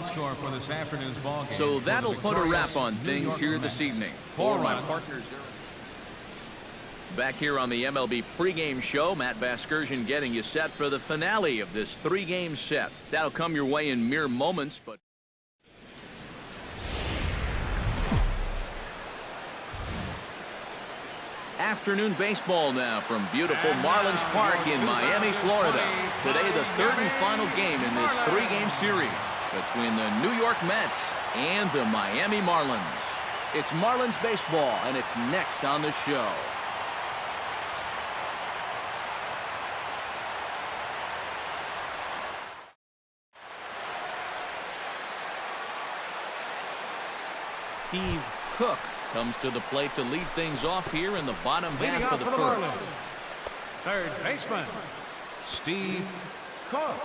set score for this afternoon's ball game. So that'll put a wrap on things here this evening. For my partners. Back here on the MLB pregame show, Matt Vasgersian getting you set for the finale of this 3-game set. That'll come your way in mere moments, but afternoon baseball now from beautiful Marlins Park in Miami, Florida. Today, the third and final game in this 3-game series between the New York Mets and the Miami Marlins. It's Marlins baseball, and it's next on the show. Steve Cook comes to the plate to lead things off here in the bottom half of the first. Marlins, third baseman, Steve Cook.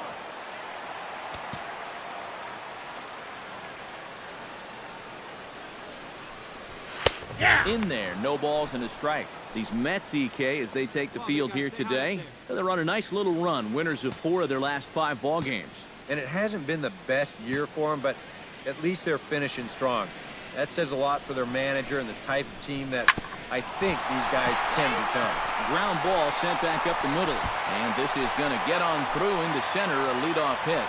In there, no balls and a strike. These Mets, EK, as they take the field here today, they're on a nice little run, winners of 4 of their last 5 ball games. And it hasn't been the best year for them, but at least they're finishing strong. That says a lot for their manager and the type of team that I think these guys can become. Ground ball sent back up the middle. And this is going to get on through into center, a leadoff hit.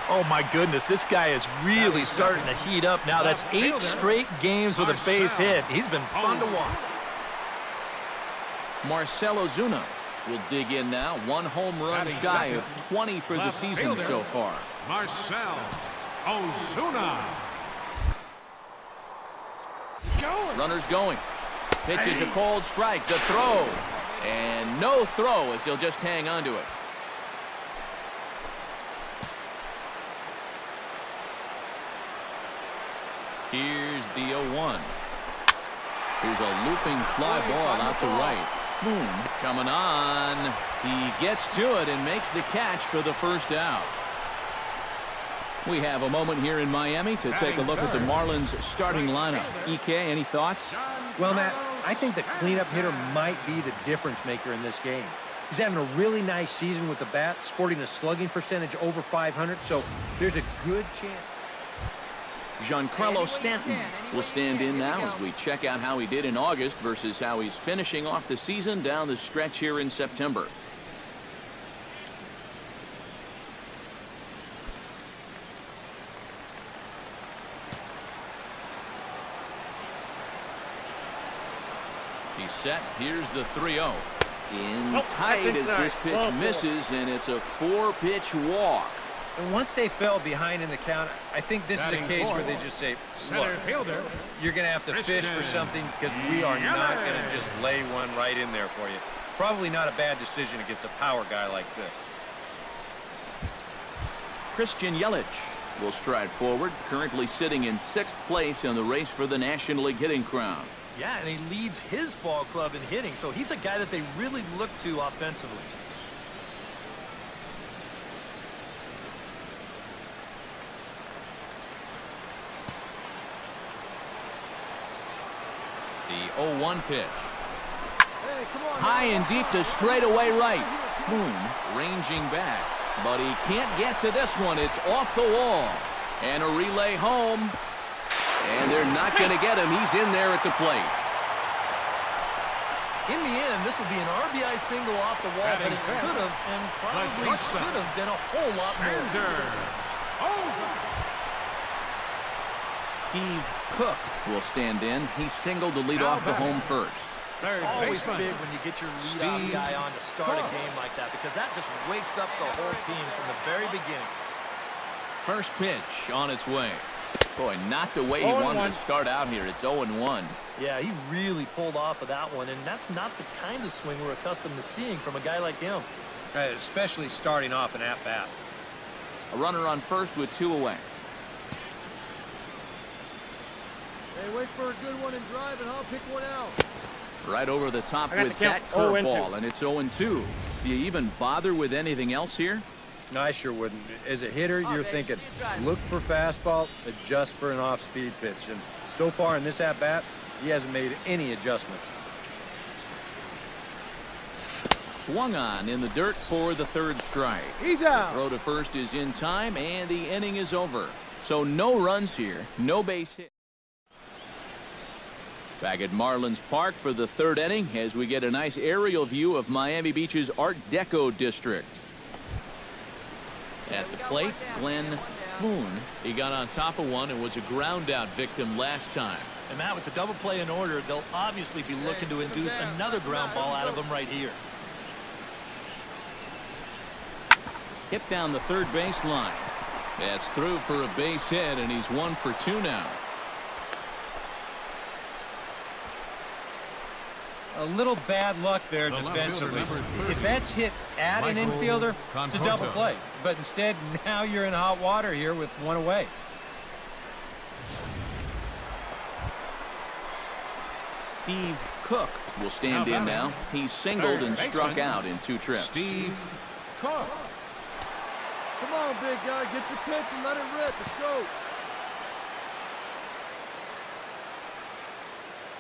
Oh, my goodness, this guy is really starting to heat up now. That's 8 straight games with a base hit. He's been fun to watch. Marcell Ozuna will dig in now. 1 home run shy of 20 for the season so far. Marcell Ozuna. Runners going. Pitches a cold strike. The throw. And no throw as he'll just hang on to it. Here's the 0-1. Here's a looping fly ball out to right. Spoon coming on. He gets to it and makes the catch for the first out. We have a moment here in Miami to take a look at the Marlins starting lineup. EK, any thoughts? Well, Matt, I think the cleanup hitter might be the difference maker in this game. He's having a really nice season with the bat, sporting a slugging percentage over 500, so there's a good chance. Giancarlo Stanton will stand in now as we check out how he did in August versus how he's finishing off the season down the stretch here in September. He's set. Here's the 3-0. In tight as this pitch misses, and it's a 4-pitch walk. And once they fell behind in the count, I think this is a case where they just say, look, you're going to have to fish for something because we are not going to just lay one right in there for you. Probably not a bad decision against a power guy like this. Christian Yelich will stride forward, currently sitting in 6th place in the race for the National League hitting crown. Yeah, and he leads his ball club in hitting, so he's a guy that they really look to offensively. The 0-1 pitch. High and deep to straightaway right. Boom, ranging back. But he can't get to this one. It's off the wall. And a relay home. And they're not going to get him. He's in there at the plate. In the end, this will be an RBI single off the wall, but it could have and probably should have been a whole lot more. Steve Cook will stand in. He singled to lead off the home first. It's always big when you get your leadoff guy on to start a game like that because that just wakes up the whole team from the very beginning. First pitch on its way. Boy, not the way he wanted to start out here. It's 0-1. Yeah, he really pulled off of that one, and that's not the kind of swing we're accustomed to seeing from a guy like him. Right, especially starting off an at-bat. A runner on first with 2 away. Hey, wait for a good one and drive, and I'll pick one out. Right over the top with that curveball, and it's 0-2. Do you even bother with anything else here? No, I sure wouldn't. As a hitter, you're thinking, look for fastball, adjust for an off-speed pitch. And so far in this at-bat, he hasn't made any adjustments. swung on in the dirt for the third strike. He's out. Throw to first is in time, and the inning is over. So no runs here, no base hit. Back at Marlins Park for the third inning as we get a nice aerial view of Miami Beach's Art Deco district. At the plate, Glenn Spoon. He got on top of one and was a ground out victim last time. And Matt, with the double play in order, they'll obviously be looking to induce another ground ball out of him right here. Hit down the third base line. That's through for a base hit, and he's 1 for 2 now. A little bad luck there defensively. If that's hit at an infielder, it's a double play. But instead, now you're in hot water here with one away. Steve Cook will stand in now. He's singled and struck out in 2 trips. Steve Cook. Come on, big guy. Get your pitch and let it rip. Let's go.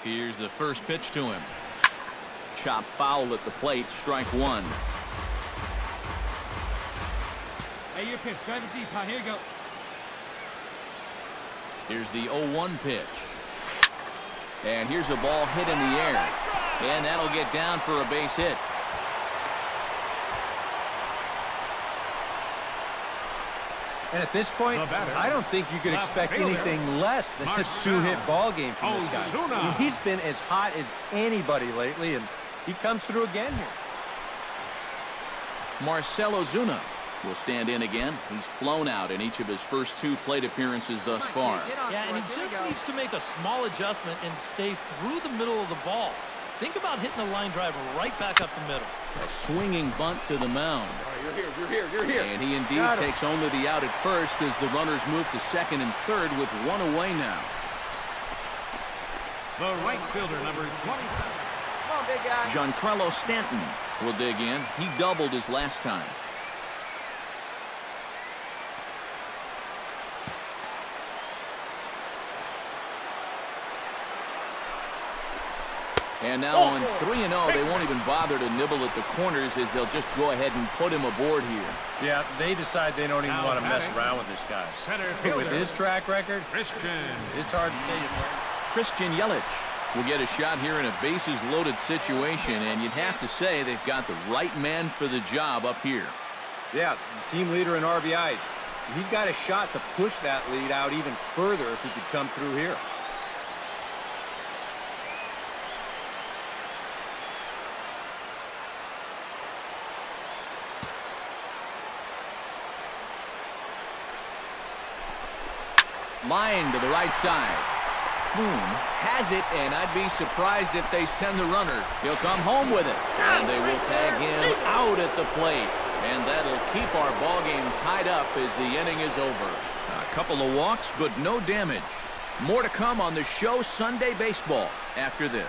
Here's the first pitch to him. Chop foul at the plate, strike 1. Hey, your pitch. Drive it deep, huh? Here you go. Here's the 0-1 pitch. And here's a ball hit in the air. And that'll get down for a base hit. And at this point, I don't think you could expect anything less than a 2-hit ball game from this guy. I mean, he's been as hot as anybody lately, and he comes through again here. Marcell Ozuna will stand in again. He's flown out in each of his first 2 plate appearances thus far. Yeah, and he just needs to make a small adjustment and stay through the middle of the ball. Think about hitting a line drive right back up the middle. A swinging bunt to the mound. You're here. And he indeed takes only the out at first as the runners move to second and third with 1 away now. The right fielder, number 27. Come on, big guy. Giancarlo Stanton will dig in. He doubled his last time. And now on 3-0, they won't even bother to nibble at the corners as they'll just go ahead and put him aboard here. Yeah, they decide they don't even want to mess around with this guy. Center With his track record, Christian. it's hard to say. Christian Yelich will get a shot here in a bases-loaded situation, and you'd have to say they've got the right man for the job up here. Yeah, team leader in RBIs. He's got a shot to push that lead out even further if he could come through here. Line to the right side. Spoon has it, and I'd be surprised if they send the runner. He'll come home with it, and they will tag him out at the plate. And that'll keep our ball game tied up as the inning is over. A couple of walks, but no damage. More to come on the show Sunday Baseball after this.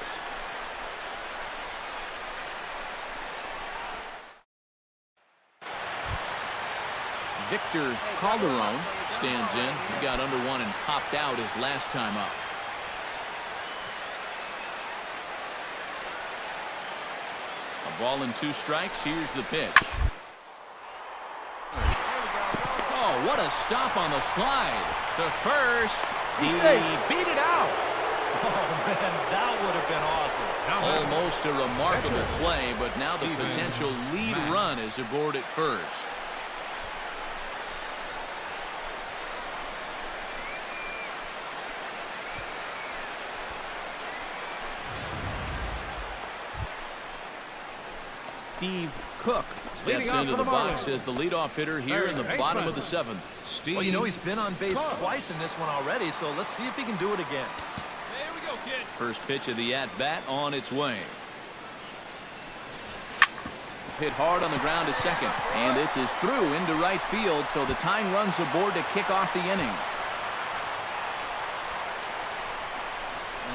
Victor Calderon stands in. He got under one and popped out his last time up. A ball and 2 strikes. Here's the pitch. Oh, what a stop on the slide. To first. He beat it out. Oh, man, that would have been awesome. Almost a remarkable play, but now the potential lead run is aboard at first. Steve Cook steps into the box as the leadoff hitter here in the bottom of the 7th. Well, you know, he's been on base twice in this one already, so let's see if he can do it again. There we go, kid. First pitch of the at-bat on its way. Hit hard on the ground to second, and this is through into right field, so the tying run's aboard to kick off the inning.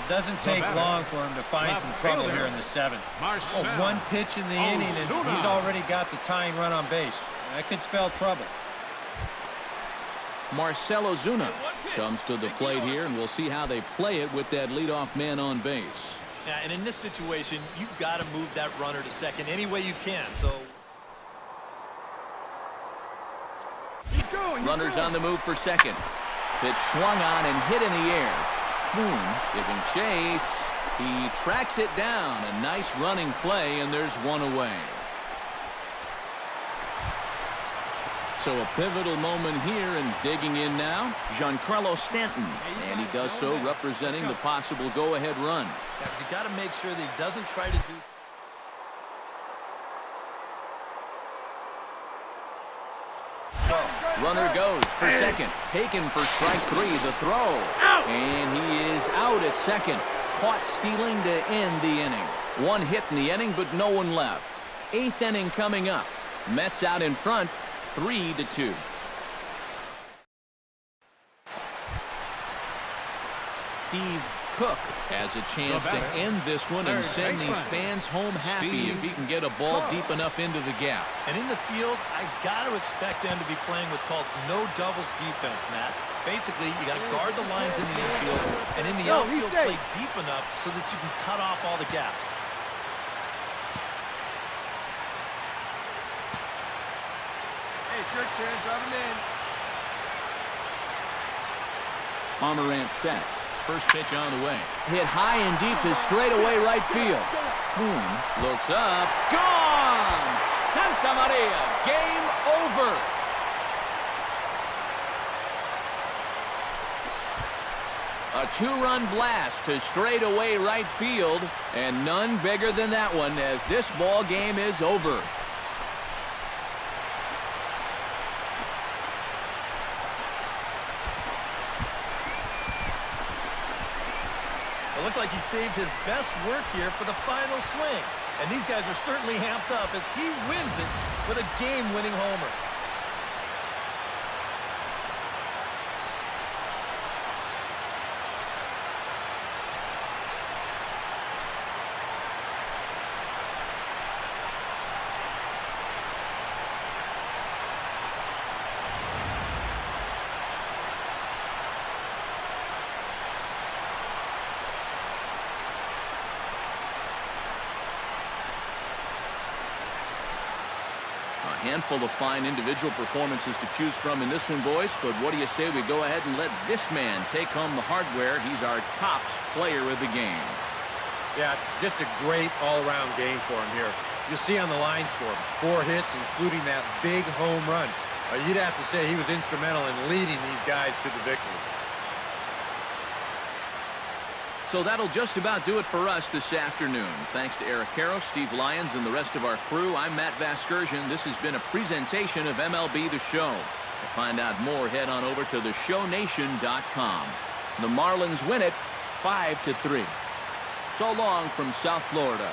It doesn't take long for him to find some trouble here in the 7th. One pitch in the inning, and he's already got the tying run on base. That could spell trouble. Marcell Ozuna comes to the plate here, and we'll see how they play it with that leadoff man on base. Yeah, and in this situation, you've got to move that runner to second any way you can. So runners on the move for second. Pitch swung on and hit in the air. Spoon giving chase. He tracks it down. A nice running play, and there's one away. So a pivotal moment here, and digging in now, Giancarlo Stanton. And he does so representing the possible go-ahead run. yeah, you got to make sure that he doesn't try to do. Runner goes for second. Taken for strike three. The throw. And he is out at second. Caught stealing to end the inning. One hit in the inning, but no one left. Eighth inning coming up. Mets out in front, 3-2. Steve Cook has a chance to end this one and send these fans home happy if he can get a ball deep enough into the gap. And in the field, I got to expect them to be playing what's called no doubles defense, Matt. Basically, you got to guard the lines in the infield, and in the outfield, play deep enough so that you can cut off all the gaps. Hey, it's your turn. Drive him in. Pomerantz sets. First pitch on the way. Hit high and deep to straightaway right field. Spoon looks up. Gone! Santa Maria. Game over. A two-run blast to straightaway right field, and none bigger than that one as this ball game is over. It looked like he saved his best work here for the final swing. And these guys are certainly amped up as he wins it with a game-winning homer. Handful of fine individual performances to choose from in this one, boys, but what do you say we go ahead and let this man take home the hardware? He's our top player of the game. Yeah, just a great all-around game for him here. You see on the line score, 4 hits, including that big home run. You'd have to say he was instrumental in leading these guys to the victory. So that'll just about do it for us this afternoon. Thanks to Eric Karros, Steve Lyons, and the rest of our crew. I'm Matt Vasgersian. This has been a presentation of MLB The Show. To find out more, head on over to theshownation.com. The Marlins win it 5-3. So long from South Florida.